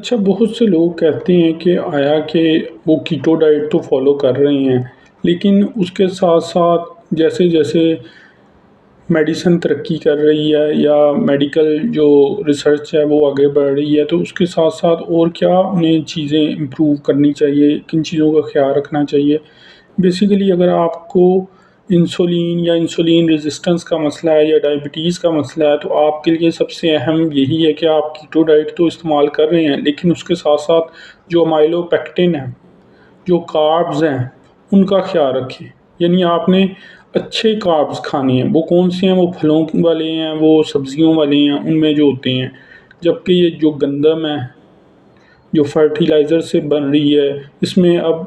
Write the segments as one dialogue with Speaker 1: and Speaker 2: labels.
Speaker 1: اچھا، بہت سے لوگ کہتے ہیں کہ کہ وہ کیٹو ڈائٹ تو فالو کر رہے ہیں، لیکن اس کے ساتھ ساتھ جیسے جیسے میڈیسن ترقی کر رہی ہے یا میڈیکل جو ریسرچ ہے وہ آگے بڑھ رہی ہے، تو اس کے ساتھ ساتھ اور کیا انہیں چیزیں امپروو کرنی چاہیے، کن چیزوں کا خیال رکھنا چاہیے؟ بیسیکلی اگر آپ کو انسولین یا انسولین ریزسٹنس کا مسئلہ ہے یا ڈائبٹیز کا مسئلہ ہے، تو آپ کے لیے سب سے اہم یہی ہے کہ آپ کیٹو ڈائٹ تو استعمال کر رہے ہیں، لیکن اس کے ساتھ ساتھ جو امائلو پیکٹن ہے، جو کاربز ہیں، ان کا خیال رکھیں۔ یعنی آپ نے اچھے کاربز کھانے ہیں، وہ کون سے ہیں؟ وہ پھلوں والے ہیں، وہ سبزیوں والے ہیں، ان میں جو ہوتے ہیں۔ جبکہ یہ جو گندم ہے، جو فرٹیلائزر سے بن رہی ہے، اس میں اب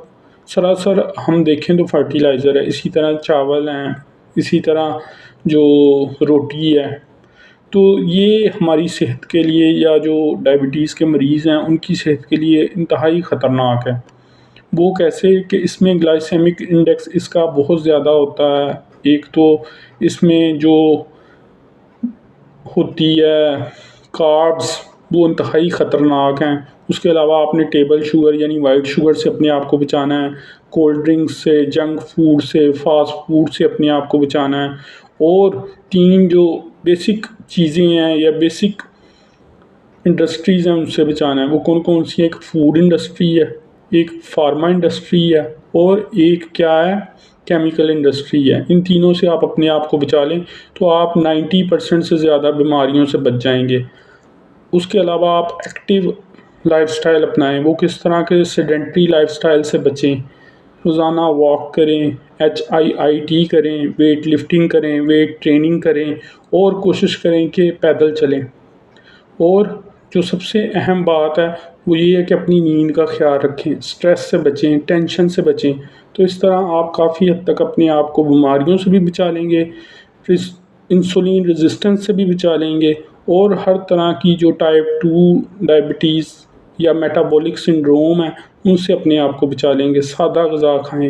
Speaker 1: سراسر ہم دیکھیں تو فرٹیلائزر ہے، اسی طرح چاول ہیں، اسی طرح جو روٹی ہے۔ تو یہ ہماری صحت کے لیے یا جو ڈائبٹیز کے مریض ہیں ان کی صحت کے لیے انتہائی خطرناک ہے۔ وہ کیسے کہ اس میں گلائسیمک انڈیکس اس کا بہت زیادہ ہوتا ہے۔ ایک تو اس میں جو ہوتی ہے کاربز وہ انتہائی خطرناک ہیں۔ اس کے علاوہ آپ نے ٹیبل شوگر یعنی وائٹ شوگر سے اپنے آپ کو بچانا ہے، کولڈ ڈرنکس سے، جنک فوڈ سے، فاسٹ فوڈ سے اپنے آپ کو بچانا ہے۔ اور تین جو بیسک چیزیں ہیں یا بیسک انڈسٹریز ہیں ان سے بچانا ہے۔ وہ کون کون سی ہیں؟ ایک فوڈ انڈسٹری ہے، ایک فارما انڈسٹری ہے، اور ایک کیا ہے؟ کیمیکل انڈسٹری ہے۔ ان تینوں سے آپ اپنے آپ کو بچا لیں تو آپ 90% سے زیادہ بیماریوں سے بچ جائیں گے۔ اس کے علاوہ آپ ایکٹیو لائف سٹائل اپنائیں۔ وہ کس طرح کے؟ سیڈنٹری لائف سٹائل سے بچیں۔ روزانہ واک کریں، HIIT کریں، ویٹ لفٹنگ کریں، ویٹ ٹریننگ کریں، اور کوشش کریں کہ پیدل چلیں۔ اور جو سب سے اہم بات ہے وہ یہ ہے کہ اپنی نیند کا خیال رکھیں، سٹریس سے بچیں، ٹینشن سے بچیں۔ تو اس طرح آپ کافی حد تک اپنے آپ کو بیماریوں سے بھی بچا لیں گے، انسولین ریزسٹنس سے بھی بچا لیں گے، اور ہر طرح کی جو ٹائپ 2 ڈائبٹیز یا میٹابولک سنڈروم ہے ان سے اپنے آپ کو بچا لیں گے۔ سادہ غذا کھائیں،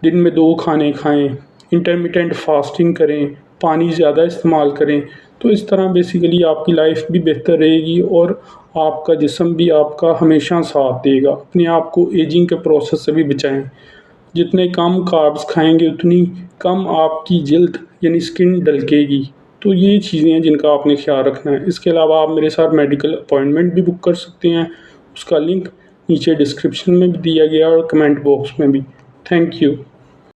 Speaker 1: دن میں 2 کھانے کھائیں، انٹرمیٹنٹ فاسٹنگ کریں، پانی زیادہ استعمال کریں۔ تو اس طرح بیسیکلی آپ کی لائف بھی بہتر رہے گی اور آپ کا جسم بھی آپ کا ہمیشہ ساتھ دے گا۔ اپنے آپ کو ایجنگ کے پروسیس سے بھی بچائیں۔ جتنے کم کاربز کھائیں گے اتنی کم آپ کی جلد یعنی سکن ڈلکے گی۔ تو یہ چیزیں ہیں جن کا آپ نے خیال رکھنا ہے۔ اس کے علاوہ آپ میرے ساتھ میڈیکل اپوائنٹمنٹ بھی بک کر سکتے ہیں، اس کا لنک نیچے ڈسکرپشن میں بھی دیا گیا اور کمنٹ باکس میں بھی۔ Thank you.